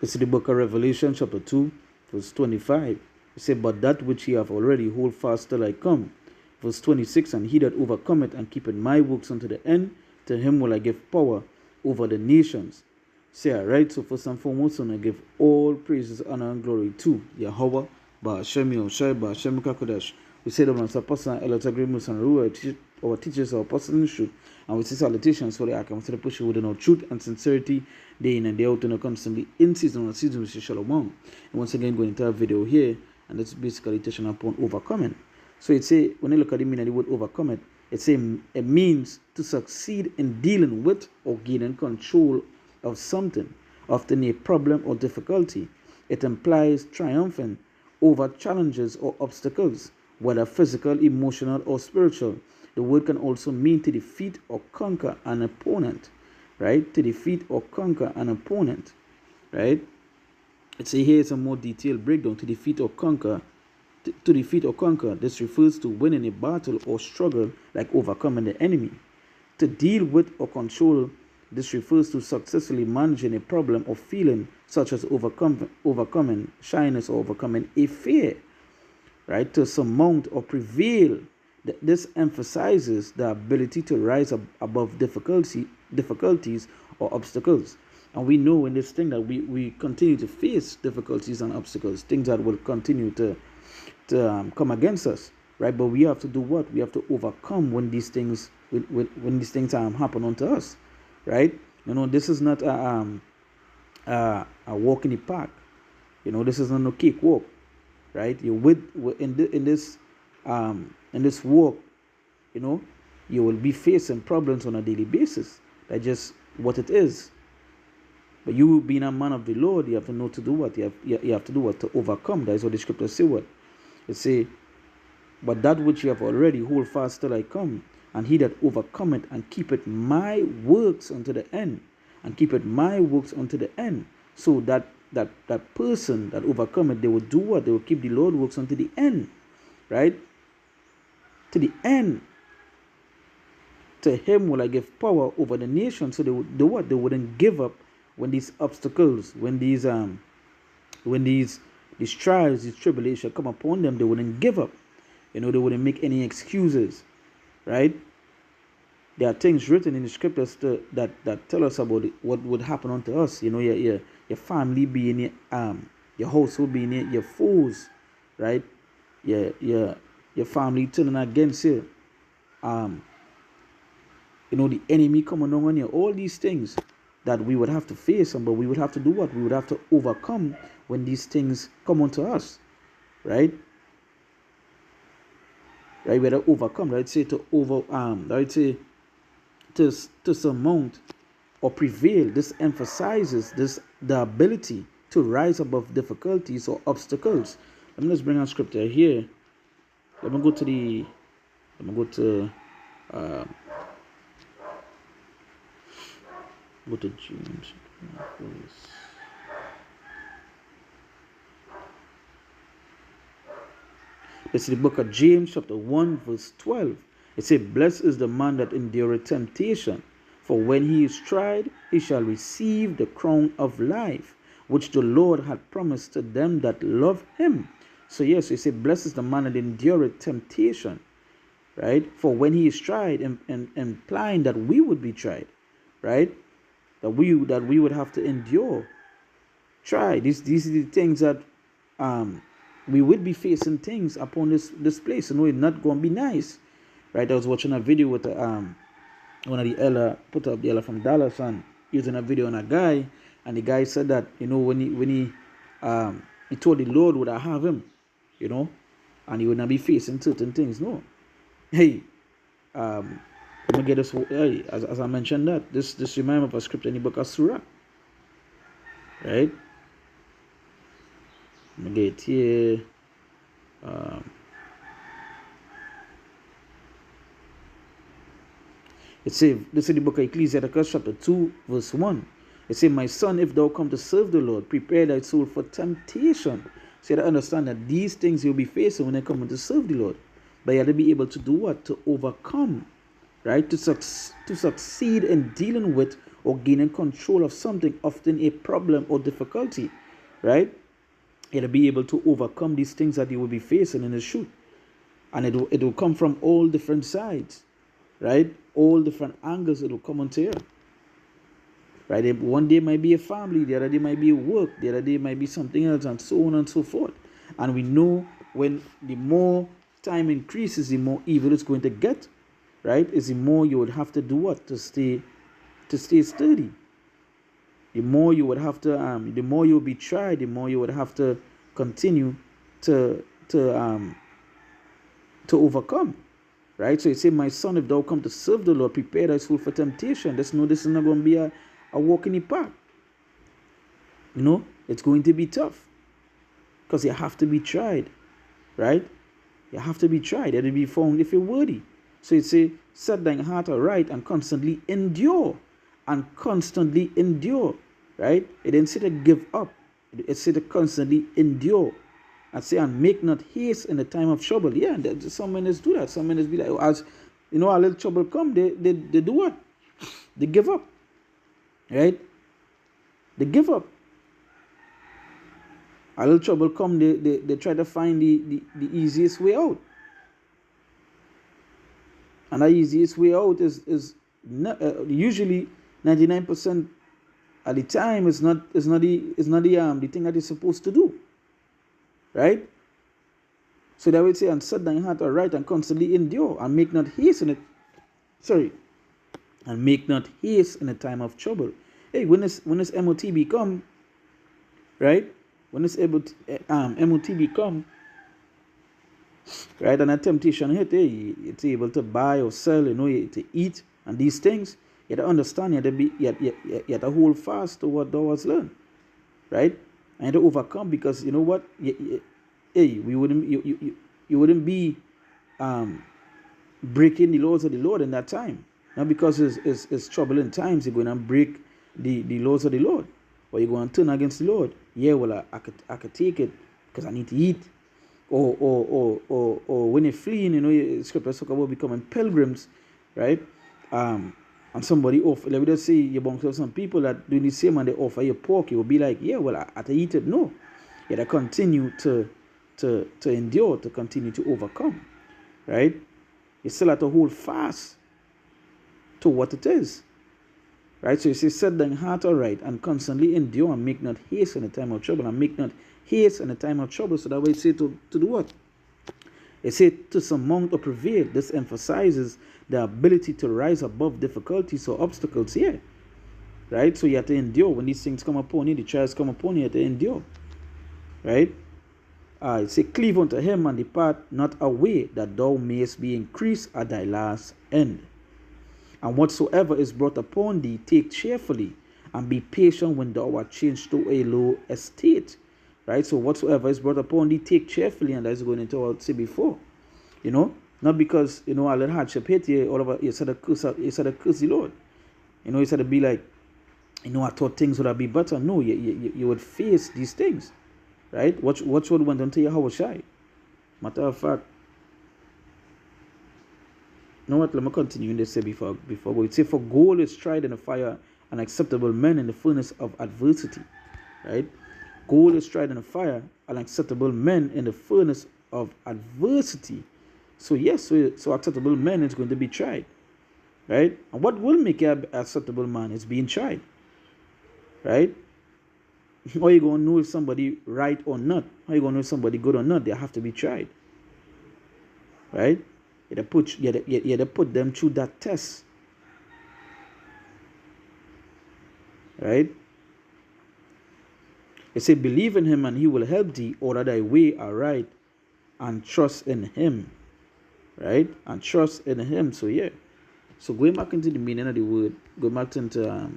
It's the book of Revelation, chapter 2, verse 25. It said, but that which ye have already, hold fast till I come. Verse 26, and he that overcometh and keepeth my works unto the end, to him will I give power over the nations. Say, alright, so first and foremost, I give all praises, honor, and glory to Yahweh, Ba'ashem Yahushai, Ba'ashem Kakodash. We say the man, Apostle, Elot Agreements, and Ruah, our teachers, our apostles in truth, and we say salutations for the Akam, to the push within our truth and sincerity, day in and day out, and constantly in season and season, we say Shalom. And once again, going into our video here, and that's basically teaching upon overcoming. So it say, when you look at the meaning of the word overcome it means to succeed in dealing with or gaining control of something, often a problem or difficulty. It implies triumphing over challenges or obstacles, whether physical, emotional, or spiritual. The word can also mean to defeat or conquer an opponent, right? To defeat or conquer an opponent, right? It's here's a more detailed breakdown. To defeat or conquer. To defeat or conquer, this refers to winning a battle or struggle, like overcoming the enemy. To deal with or control, this refers to successfully managing a problem or feeling, such as overcoming shyness or overcoming a fear. Right? To surmount or prevail. This emphasizes the ability to rise above difficulties or obstacles. And we know in this thing that we continue to face difficulties and obstacles, things that will continue to come against us, right? But we have to do what? We have to overcome when these things when these things happen unto us, right? You know, this is not a walk in the park. You know, this is not a cakewalk, right? You in this walk, you know, you will be facing problems on a daily basis. That's just what it is. But you being a man of the Lord, you have to know to do what? You have to do what? To overcome. That is what the scripture say what? It say, but that which you have already, hold fast till I come, and he that overcometh and keepeth my works unto the end, and keepeth my works unto the end. So that person that overcometh, they will do what? They will keep the Lord works unto the end, right? To the end. To him will I give power over the nation. So they would do what? They wouldn't give up when these obstacles, when these trials, these tribulations come upon them. They wouldn't give up. You know, they wouldn't make any excuses, right? There are things written in the scriptures that tell us about what would happen unto us. You know, your family being your household being your foes, right? Your family turning against you. You know, the enemy coming on you. All these things that we would have to face, but we would have to do what? We would have to overcome when these things come onto us, right? Right, we have to overcome. Right, say to right, say to surmount or prevail. This emphasizes the ability to rise above difficulties or obstacles. Let me just bring out scripture here. Let me go to James. It's the book of James, chapter 1, verse 12. It says, blessed is the man that endureth temptation, for when he is tried, he shall receive the crown of life, which the Lord hath promised to them that love him. So yes, it says, blessed is the man that endureth temptation, right? For when he is tried, implying that we would be tried, right? That we would have to endure. Try. These are the things that we would be facing things upon this place. You know, it's not going to be nice, right? I was watching a video with one of the Ella, put up the Ella from Dallas, and using a video on a guy, and the guy said that, you know, when he told the Lord would I have him, you know, and he would not be facing certain things. No, hey, let me get this. Hey, as I mentioned that this reminds me of a scripture in the book of Surah, right? Let me get here. It says, this is the book of Ecclesiastes, chapter 2, verse 1. It says, my son, if thou come to serve the Lord, prepare thy soul for temptation. So you have to understand that these things you'll be facing when they come to serve the Lord. But you have to be able to do what? To overcome, right? To succeed in dealing with or gaining control of something, often a problem or difficulty, right? It'll be able to overcome these things that you will be facing in the shoot. And it will come from all different sides, right? All different angles it will come onto you. Right? One day might be a family, the other day might be work, the other day might be something else, and so on and so forth. And we know when the more time increases, the more evil it's going to get, right? Is the more you would have to do what to stay sturdy. The more you would have to the more you will be tried, the more you would have to continue to overcome. Right? So you say, my son, if thou come to serve the Lord, prepare thy soul for temptation. Just know this is not going to be a walk in the park. You know, it's going to be tough. Because you have to be tried. Right? You have to be tried. It'll be found if you're worthy. So it say, set thine heart aright and constantly endure. And constantly endure. Right? It didn't say to give up. It said to constantly endure. And say, and make not haste in the time of trouble. Yeah, some men do that. Some men be like, as you know, a little trouble come, they do what? They give up. Right? They give up. A little trouble come, they try to find the easiest way out. And the easiest way out is usually 99% at the time is not the thing that you're supposed to do. Right? So that would say, and set thine heart aright and constantly endure, and make not haste in it. And make not haste in the time of trouble. Hey, when this MOTB come, right? When this MOTB come, right, and a temptation hit, hey, it's able to buy or sell, you know, to eat and these things. You have to understand, you have to hold fast to what thou hast learned, right? And to overcome, because you know what, you wouldn't be breaking the laws of the Lord in that time. Not because it's troubling times you're going to break the laws of the Lord, or you're going to turn against the Lord. Yeah, well, I could take it because I need to eat, or when you're fleeing, you know, scripture talk about becoming pilgrims, right? And somebody offer, let me just say, you bump into some people that do the same and they offer you pork, you will be like, yeah, well, I eat it. No. You have to continue to endure, to continue to overcome. Right? You still have to hold fast to what it is. Right? So you say, set thine heart aright and constantly endure, and make not haste in the time of trouble, and make not haste in the time of trouble. So that way it say to do what? It says to surmount or prevail. This emphasizes the ability to rise above difficulties or obstacles here. Right? So you have to endure. When these things come upon you, the trials come upon you have to endure. Right? It says, cleave unto him and depart not away, that thou mayest be increased at thy last end. And whatsoever is brought upon thee, take cheerfully, and be patient when thou art changed to a low estate. Right? So whatsoever is brought upon thee, take cheerfully, and that's going into what I said before. You know, not because, you know, a little hardship hit you, all over, you said to curse the Lord. You know, you said to be like, you know, I thought things would have been better. No, you would face these things. Right? Watch what went on to Yahushai. Matter of fact, you know what? Let me continue in this say before we say, for gold is tried in the fire, and acceptable men in the furnace of adversity. Right? Gold is tried in the fire, and acceptable men in the furnace of adversity. So yes, so acceptable men is going to be tried. Right? And what will make an acceptable man is being tried. Right? How are you going to know if somebody right or not? How are you going to know if somebody good or not? They have to be tried. Right? You have to put them through that test. Right? It says, believe in him and he will help thee, order thy way aright, and trust in him. Right? And trust in him. So yeah. So going back into the meaning of the word, going back into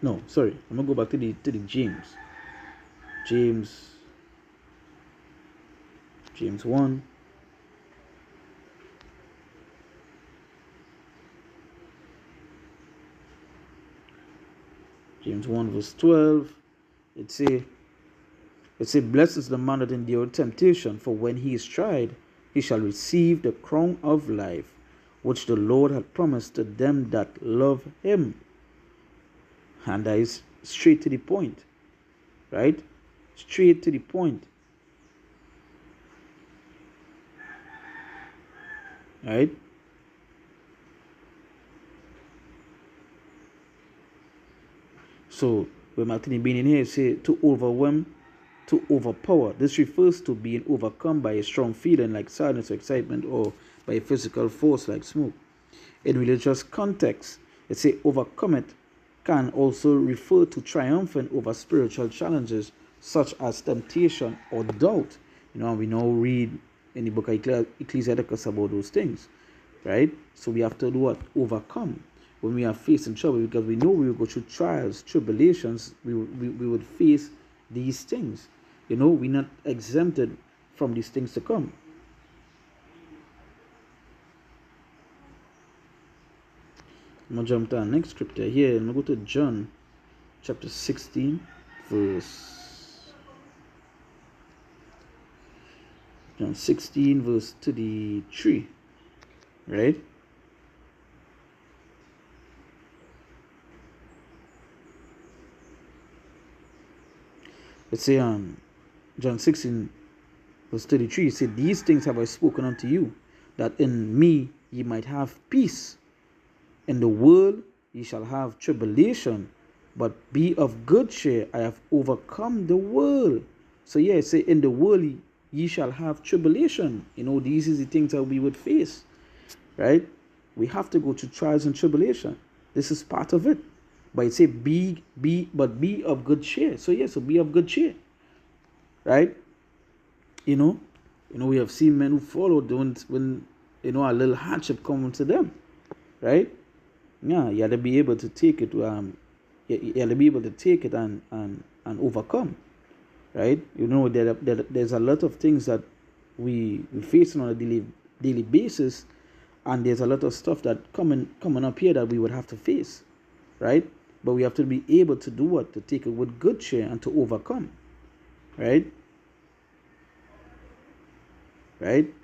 no, sorry. I'm gonna go back to the James 1. James 1 verse 12. It say, blessed is the man that endureth temptation, for when he is tried, he shall receive the crown of life, which the Lord had promised to them that love him. And that is straight to the point, right? Straight to the point, right? So when Martini being in here say to overwhelm, to overpower. This refers to being overcome by a strong feeling like sadness or excitement, or by a physical force like smoke. In religious context, it say overcome it can also refer to triumphing over spiritual challenges such as temptation or doubt. We now read in the book of Ecclesiasticus about those things, right? So we have to do what? Overcome when we are facing trouble, because we know we will go through trials, tribulations. We would face these things. We're not exempted from these things to come. I'm going to jump to our next scripture here. I'm going to go to John chapter 16, John 16, verse 33, right? Let's say John 16, verse 33, it said, "These things have I spoken unto you, that in me ye might have peace. In the world ye shall have tribulation, but be of good cheer, I have overcome the world." So yeah, say in the world ye shall have tribulation. These is the things that we would face, right? We have to go through trials and tribulation. This is part of it. But it say be of good cheer. So yeah, so be of good cheer, right? We have seen men who followed when a little hardship comes to them, right? Yeah, you have to be able to take it. You have to be able to take it and overcome, right? There's a lot of things that we face on a daily basis, and there's a lot of stuff that coming up here that we would have to face, right? But we have to be able to do what? To take it with good cheer and to overcome, right? Right?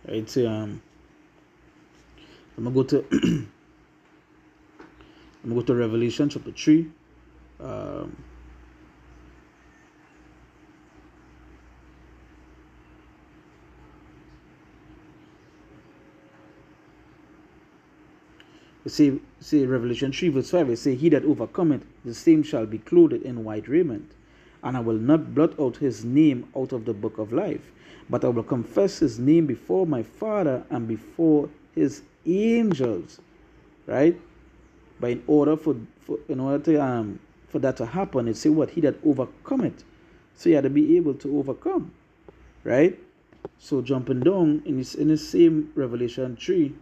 Right. So I'm gonna go to I'm gonna go to Revelation chapter 3. Say Revelation 3 verse 5, it say, "He that overcometh, the same shall be clothed in white raiment, and I will not blot out his name out of the book of life, but I will confess his name before my Father and before his angels." Right? But in order for that to happen, it say what? He that overcometh. So you have to be able to overcome, right? So jumping down in the same Revelation 3.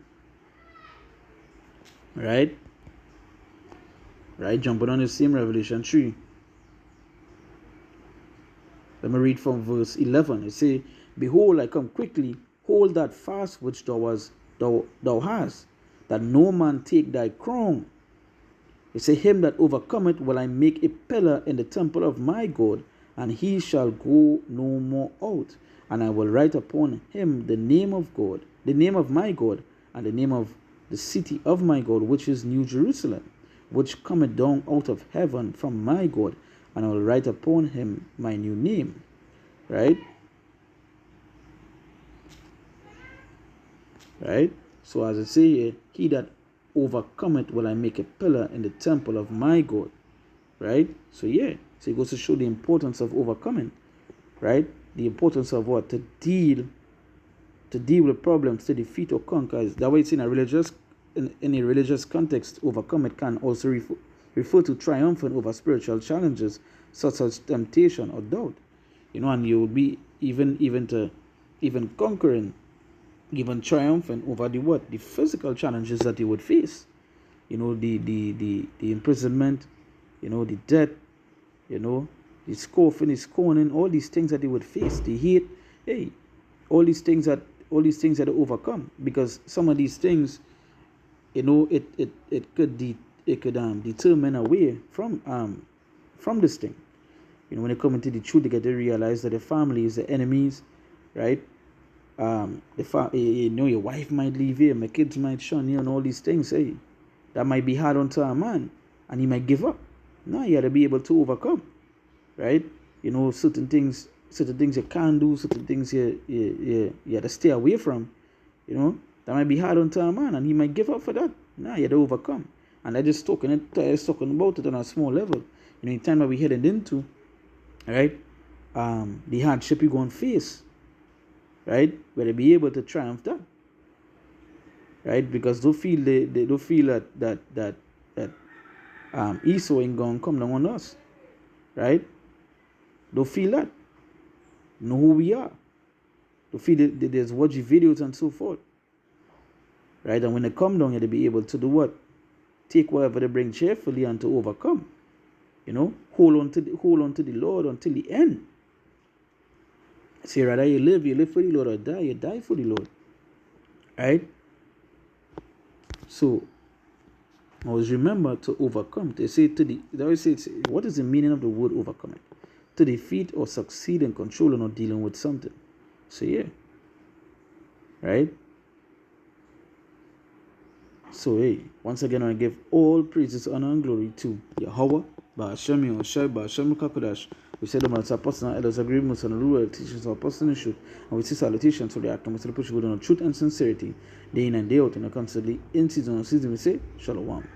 Right, jumping on the same Revelation 3. Let me read from verse 11. It say, "Behold, I come quickly. Hold that fast which thou hast, that no man take thy crown." It say, "Him that overcometh will I make a pillar in the temple of my God, and he shall go no more out. And I will write upon him the name of God, the name of my God, and the name of the city of my God, which is New Jerusalem, which cometh down out of heaven from my God, and I will write upon him my new name." Right? Right? So as I say here, "He that overcometh will I make a pillar in the temple of my God." Right? So yeah, so it goes to show the importance of overcoming. Right? The importance of what? To deal with problems, to defeat or conquer. That way it's in a religious context. Overcome it can also refer to triumphing over spiritual challenges such as temptation or doubt. And you will be even conquering, even triumphing over the physical challenges that you would face. The imprisonment, the death, the scoffing, the scorning, all these things that they would face, the hate, all these things that they overcome, because some of these things, it could determine away from this thing. When they come into the truth, they get to realize that the family is the enemies, right? your wife might leave you, my kids might shun you, and all these things. Hey, that might be hard onto a man, and he might give up. No, you gotta be able to overcome, right? Certain things you can't do, certain things you gotta stay away from. That might be hard onto a man, and he might give up for that. No, you gotta overcome. And I just talking about it on a small level. The time that we headed into, right? The hardship you're going to face, right? Where they be able to triumph that, right? Because they don't feel that Esau ain't going to come down on us, right? Don't feel that. Know who we are. Don't feel that there's watching videos and so forth, right? And when they come down, they'll be able to do what? Take whatever they bring cheerfully and to overcome. Hold on to the Lord until the end. Say, rather you live for the Lord, or you die for the Lord. Right? So, always remember to overcome. They always say, what is the meaning of the word overcoming? To defeat or succeed in controlling or dealing with something. So, yeah. Right? So, hey, once again, I give all praises, honor, and glory to Yahweh, Ba'ashem Yahushai, Ba'ashem Kakodash. We say the most apostle elders agreements and the rule teachings of apostle and truth, and we see salutations to the act of the push good on truth and sincerity, day in and day out, and constantly in season and season. We say, Shalom.